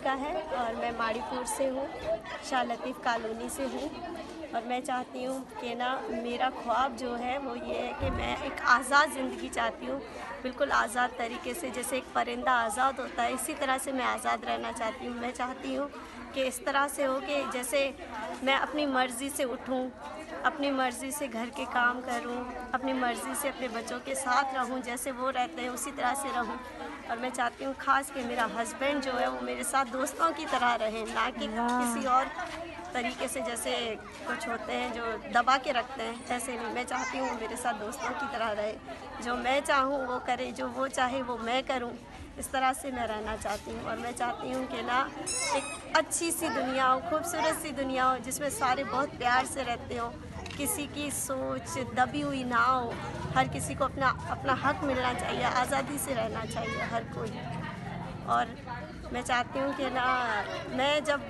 کا ہے اور میں ماڑی پور سے ہوں، شاہ لطیف کالونی سے ہوں، اور میں چاہتی ہوں کہ نا میرا خواب جو ہے وہ یہ ہے کہ میں ایک آزاد زندگی چاہتی ہوں، بالکل آزاد طریقے سے، جیسے ایک پرندہ آزاد ہوتا ہے اسی طرح سے میں آزاد رہنا چاہتی ہوں۔ میں چاہتی ہوں کہ اس طرح سے ہو کہ جیسے میں اپنی مرضی سے اٹھوں، اپنی مرضی سے گھر کے کام کروں، اپنی مرضی سے اپنے بچوں کے ساتھ رہوں، جیسے وہ رہتے ہیں اسی طرح سے رہوں۔ اور میں چاہتی ہوں خاص کہ میرا ہسبینڈ جو ہے وہ میرے ساتھ دوستوں کی طرح رہیں، نہ کہ کسی اور طریقے سے جیسے کچھ ہوتے ہیں جو دبا کے رکھتے ہیں، ایسے نہیں۔ میں چاہتی ہوں وہ میرے ساتھ دوستوں کی طرح رہے، جو میں چاہوں وہ کرے، جو وہ چاہے وہ میں کروں، اس طرح سے میں رہنا چاہتی ہوں۔ اور میں چاہتی ہوں کہ نا ایک اچھی سی دنیا ہو، خوبصورت سی دنیا ہو، جس میں سارے بہت پیار سے رہتے ہوں، کسی کی سوچ دبی ہوئی نہ ہو، ہر کسی کو اپنا حق ملنا چاہیے، آزادی سے رہنا چاہیے ہر کوئی۔ اور میں چاہتی ہوں کہ نا میں جب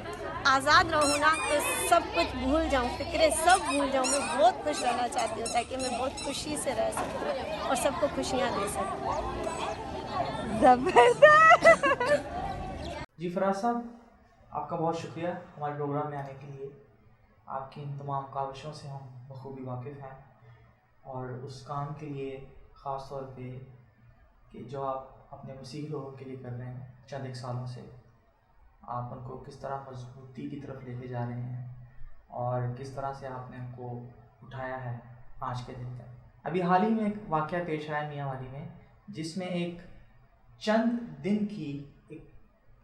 آزاد رہوں نا تو سب کچھ بھول جاؤں، فکریں سب بھول جاؤں، میں بہت خوش رہنا چاہتی ہوں تاکہ میں بہت خوشی سے رہ سکوں اور سب کو خوشیاں دے سکوں۔ زبردست۔ جی فراز صاحب، آپ کا بہت شکریہ ہمارے پروگرام میں آنے کے لیے۔ آپ کی ان تمام کاوشوں سے ہم بخوبی واقف ہیں، اور اس کام کے لیے خاص طور پہ کہ جو آپ اپنے مسیحی لوگوں کے لیے کر رہے ہیں چند ایک سالوں سے، آپ ان کو کس طرح مضبوطی کی طرف لے کے جا رہے ہیں اور کس طرح سے آپ نے ان کو اٹھایا ہے آج کے دن تک۔ ابھی حال ہی میں ایک واقعہ پیش آیا میاں والی میں، جس میں ایک چند دن کی ایک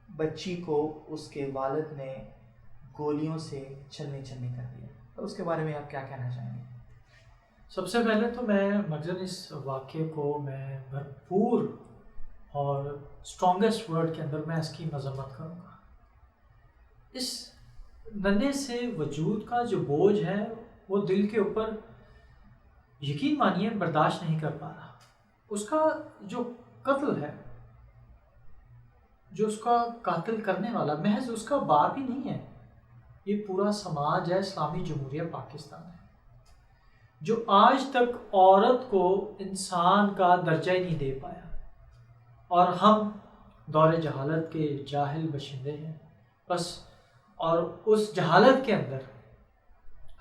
بچی کو اس کے والد نے گولیوں سے چھلنی چھلنی کر دیا، تو اس کے بارے میں آپ کیا کہنا چاہیں گے؟ سب سے پہلے تو میں مخزن اس واقعے کو میں بھرپور اور اسٹرانگسٹ ورڈ کے اندر میں اس کی مذمت کروں گا۔ اس ننھے سے وجود کا جو بوجھ ہے وہ دل کے اوپر یقین مانیے برداشت نہیں کر پا رہا۔ اس کا جو قتل ہے، جو اس کا قاتل کرنے والا محض اس کا باپ ہی نہیں ہے، یہ پورا سماج ہے، اسلامی جمہوریہ پاکستان ہے، جو آج تک عورت کو انسان کا درجہ ہی نہیں دے پایا، اور ہم دور جہالت کے جاہل باشندے ہیں بس، اور اس جہالت کے اندر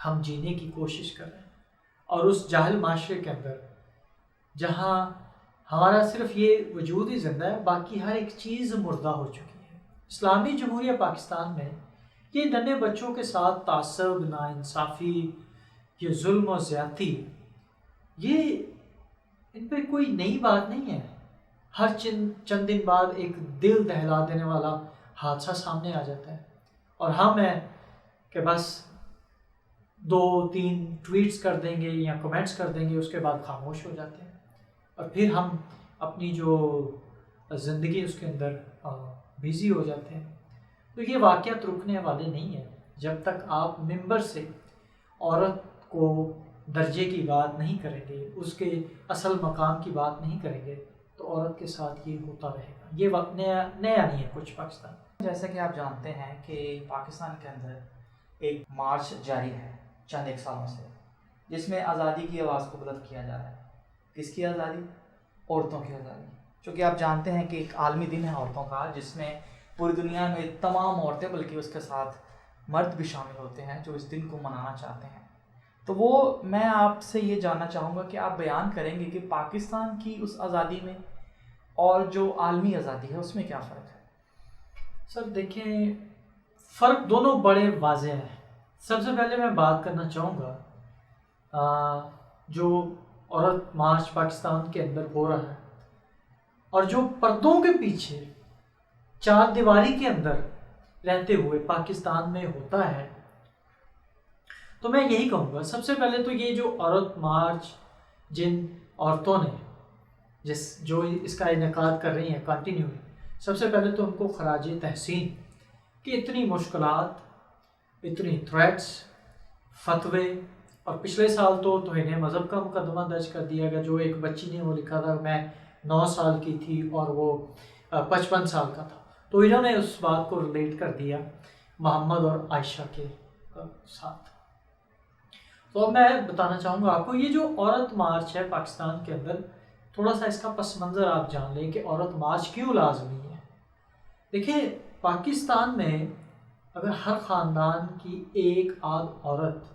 ہم جینے کی کوشش کر رہے ہیں، اور اس جاہل معاشرے کے اندر جہاں ہمارا صرف یہ وجود ہی زندہ ہے، باقی ہر ایک چیز مردہ ہو چکی ہے۔ اسلامی جمہوریہ پاکستان میں یہ ننھے بچوں کے ساتھ تعصب، ناانصافی، یہ ظلم و زیادتی، یہ ان پہ کوئی نئی بات نہیں ہے۔ ہر چند دن بعد ایک دل دہلا دینے والا حادثہ سامنے آ جاتا ہے، اور ہم ہیں کہ بس 2-3 ٹویٹس کر دیں گے یا کمنٹس کر دیں گے، اس کے بعد خاموش ہو جاتے ہیں، اور پھر ہم اپنی جو زندگی اس کے اندر بیزی ہو جاتے ہیں۔ تو یہ واقعات رکنے والے نہیں ہیں جب تک آپ ممبر سے عورت کو درجے کی بات نہیں کریں گے، اس کے اصل مقام کی بات نہیں کریں گے، تو عورت کے ساتھ یہ ہوتا رہے گا۔ یہ وقت نیا نہیں ہے کچھ پاکستان۔ جیسا کہ آپ جانتے ہیں کہ پاکستان کے اندر ایک مارچ جاری ہے چند ایک سالوں سے، جس میں آزادی کی آواز کو بلند کیا جا رہا ہے۔ کس کی آزادی؟ عورتوں کی آزادی، چونکہ آپ جانتے ہیں کہ ایک عالمی دن ہے عورتوں کا، جس میں پوری دنیا میں تمام عورتیں بلکہ اس کے ساتھ مرد بھی شامل ہوتے ہیں جو اس دن کو منانا چاہتے ہیں۔ تو وہ میں آپ سے یہ جاننا چاہوں گا کہ آپ بیان کریں گے کہ پاکستان کی اس آزادی میں اور جو عالمی آزادی ہے اس میں کیا فرق ہے؟ سر دیکھیں، فرق دونوں بڑے واضح ہیں۔ سب سے پہلے میں بات کرنا چاہوں گا جو عورت مارچ پاکستان کے اندر ہو رہا ہے، اور جو پردوں کے پیچھے چار دیواری کے اندر رہتے ہوئے پاکستان میں ہوتا ہے، تو میں یہی کہوں گا سب سے پہلے تو یہ جو عورت مارچ جن عورتوں نے جو اس کا انعقاد کر رہی ہیں کنٹینیولی، سب سے پہلے تو ان کو خراج تحسین کہ اتنی مشکلات، اتنی تھریٹس، فتوے، اور پچھلے سال تو توہین مذہب کا مقدمہ درج کر دیا گیا۔ جو ایک بچی نے وہ لکھا تھا میں 9 سال کی تھی اور وہ 55 سال کا تھا، تو انہوں نے اس بات کو ریلیٹ کر دیا محمد اور عائشہ کے ساتھ۔ تو اب میں بتانا چاہوں گا آپ کو یہ جو عورت مارچ ہے پاکستان کے اندر، تھوڑا سا اس کا پس منظر آپ جان لیں کہ عورت مارچ کیوں لازمی ہے۔ دیکھیں، پاکستان میں اگر ہر خاندان کی ایک آدھ عورت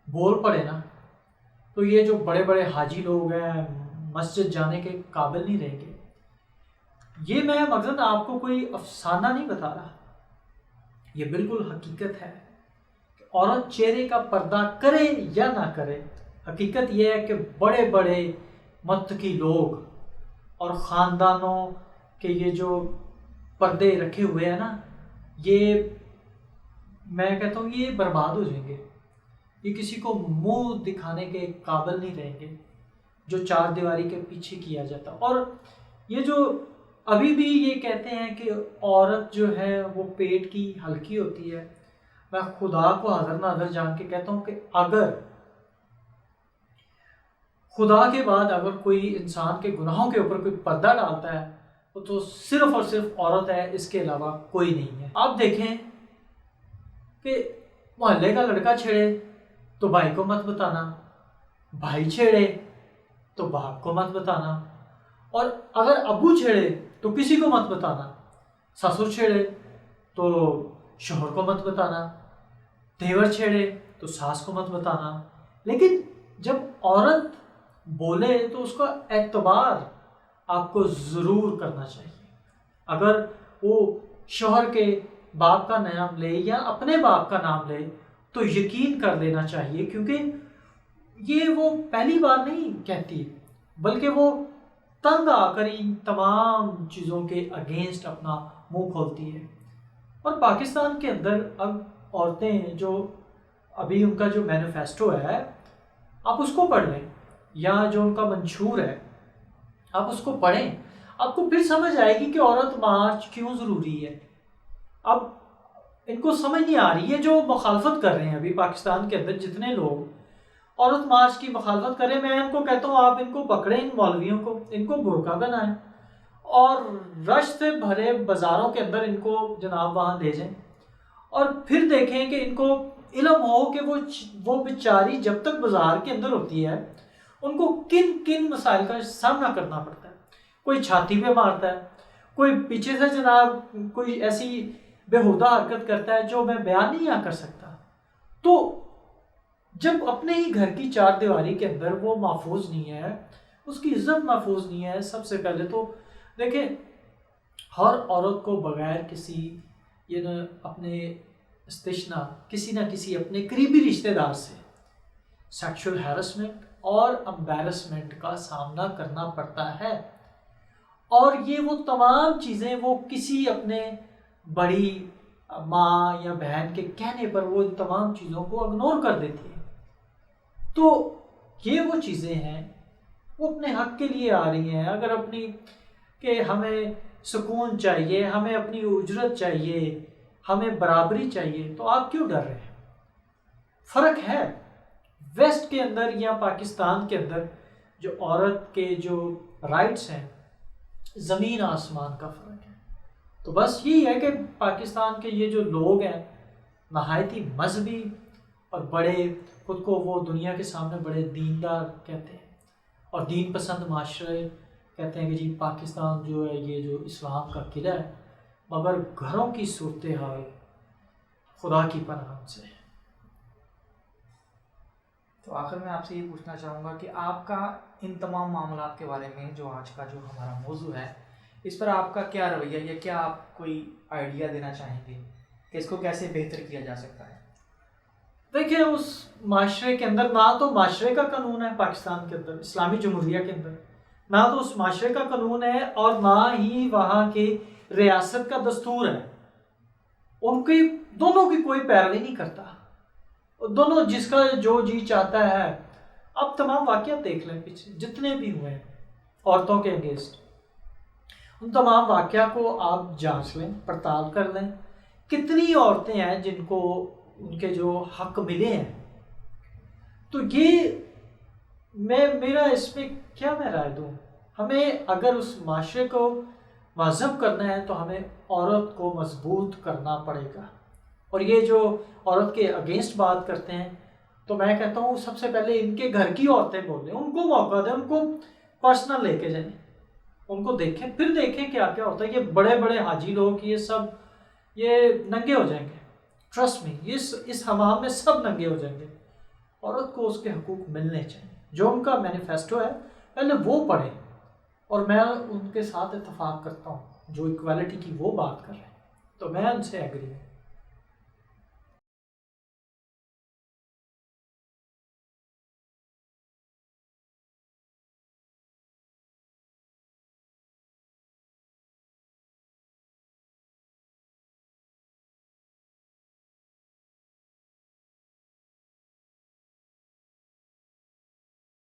بول پڑے نا تو یہ جو بڑے بڑے حاجی لوگ ہیں مسجد جانے کے قابل نہیں رہیں گے. یہ میں مقصد آپ کو کوئی افسانہ نہیں بتا رہا، یہ بالکل حقیقت ہے کہ عورت چہرے کا پردہ کرے یا نہ کرے، حقیقت یہ ہے کہ بڑے بڑے متقی لوگ اور خاندانوں کے یہ جو پردے رکھے ہوئے ہیں نا، یہ میں کہتا ہوں یہ برباد ہو جائیں گے. یہ کسی کو منہ دکھانے کے قابل نہیں رہیں گے جو چار دیواری کے پیچھے کیا جاتا. اور یہ جو ابھی بھی یہ کہتے ہیں کہ عورت جو ہے وہ پیٹ کی ہلکی ہوتی ہے، میں خدا کو حاضر ناظر جان کے کہتا ہوں کہ اگر خدا کے بعد اگر کوئی انسان کے گناہوں کے اوپر کوئی پردہ ڈالتا ہے وہ تو صرف اور صرف عورت ہے، اس کے علاوہ کوئی نہیں ہے. آپ دیکھیں کہ محلے کا لڑکا چھیڑے تو بھائی کو مت بتانا، بھائی چھیڑے تو باپ کو مت بتانا، اور اگر ابو چھیڑے تو کسی کو مت بتانا، سسر چھیڑے تو شوہر کو مت بتانا، دیور چھیڑے تو ساس کو مت بتانا. لیکن جب عورت بولے تو اس کا اعتبار آپ کو ضرور کرنا چاہیے. اگر وہ شوہر کے باپ کا نام لے یا اپنے باپ کا نام لے تو یقین کر لینا چاہیے، کیونکہ یہ وہ پہلی بار نہیں کہتی بلکہ وہ تنگ آ کر ان تمام چیزوں کے اگینسٹ اپنا منہ کھولتی ہے. اور پاکستان کے اندر اب عورتیں جو ابھی ان کا جو مینیفیسٹو ہے آپ اس کو پڑھ لیں، یا جو ان کا منشور ہے آپ اس کو پڑھیں، آپ کو پھر سمجھ آئے گی کہ عورت مارچ کیوں ضروری ہے. اب ان کو سمجھ نہیں آ رہی ہے جو مخالفت کر رہے ہیں ابھی پاکستان کے اندر جتنے لوگ عورت مارچ کی مخالفت کریں، میں ان کو کہتا ہوں آپ ان کو پکڑیں، ان مولویوں کو، ان کو برقع پہنائیں اور رش سے بھرے بازاروں کے اندر ان کو جناب وہاں لے جائیں، اور پھر دیکھیں کہ ان کو علم ہو کہ وہ بیچاری جب تک بازار کے اندر ہوتی ہے ان کو کن کن مسائل کا سامنا کرنا پڑتا ہے. کوئی چھاتی پہ مارتا ہے، کوئی پیچھے سے جناب کوئی ایسی بےہودہ حرکت کرتا ہے جو میں بیان نہیں کر سکتا. تو جب اپنے ہی گھر کی چار دیواری کے اندر وہ محفوظ نہیں ہے، اس کی عزت محفوظ نہیں ہے، سب سے پہلے تو دیکھیں ہر عورت کو بغیر کسی اپنے استثنا کسی نہ کسی اپنے قریبی رشتہ دار سے سیکشول ہیرسمنٹ اور امبیرسمنٹ کا سامنا کرنا پڑتا ہے. اور یہ وہ تمام چیزیں وہ کسی اپنے بڑی ماں یا بہن کے کہنے پر وہ ان تمام چیزوں کو اگنور کر دیتی ہے. تو یہ وہ چیزیں ہیں وہ اپنے حق کے لیے آ رہی ہیں. اگر اپنی کہ ہمیں سکون چاہیے، ہمیں اپنی اجرت چاہیے، ہمیں برابری چاہیے، تو آپ کیوں ڈر رہے ہیں؟ فرق ہے ویسٹ کے اندر یا پاکستان کے اندر جو عورت کے جو رائٹس ہیں زمین آسمان کا فرق ہے. تو بس یہی ہے کہ پاکستان کے یہ جو لوگ ہیں نہایت ہی مذہبی اور بڑے خود کو وہ دنیا کے سامنے بڑے دیندار کہتے ہیں اور دین پسند معاشرے کہتے ہیں کہ جی پاکستان جو ہے یہ جو اسلام کا قلعہ ہے، مگر گھروں کی صورتحال خدا کی پناہ سے. تو آخر میں آپ سے یہ پوچھنا چاہوں گا کہ آپ کا ان تمام معاملات کے بارے میں جو آج کا جو ہمارا موضوع ہے اس پر آپ کا کیا رویہ یا کیا آپ کوئی آئیڈیا دینا چاہیں گے کہ اس کو کیسے بہتر کیا جا سکتا ہے؟ دیکھیں اس معاشرے کے اندر نہ تو معاشرے کا قانون ہے پاکستان کے اندر، اسلامی جمہوریہ کے اندر نہ تو اس معاشرے کا قانون ہے اور نہ ہی وہاں کے ریاست کا دستور ہے. ان کی دونوں کی کوئی پیروی نہیں کرتا، دونوں جس کا جو جی چاہتا ہے. اب تمام واقعات دیکھ لیں پیچھے جتنے بھی ہوئے ہیں عورتوں کے اگینسٹ، ان تمام واقعہ کو آپ جانچ لیں، پڑتال کر لیں. کتنی عورتیں ہیں جن کو ان کے جو حق ملے ہیں. تو یہ میرا اس میں کیا میں رائے دوں، ہمیں اگر اس معاشرے کو مہذب کرنا ہے تو ہمیں عورت کو مضبوط کرنا پڑے گا. اور یہ جو عورت کے اگینسٹ بات کرتے ہیں تو میں کہتا ہوں سب سے پہلے ان کے گھر کی عورتیں بول دیں، ان کو موقع دیں، ان کو پرسنل لے کے جائیں، ان کو دیکھیں، پھر دیکھیں کیا کیا ہوتا ہے. یہ بڑے بڑے حاجی لوگ یہ سب یہ ننگے ہو جائیں گے. ٹرسٹ می، اس حمام میں سب ننگے ہو جائیں گے. عورت کو اس کے حقوق ملنے چاہیے. جو ان کا مینیفیسٹو ہے پہلے وہ پڑھیں، اور میں ان کے ساتھ اتفاق کرتا ہوں جو ایکویلٹی کی وہ بات کر رہے ہیں، تو میں ان سے ایگری ہوں.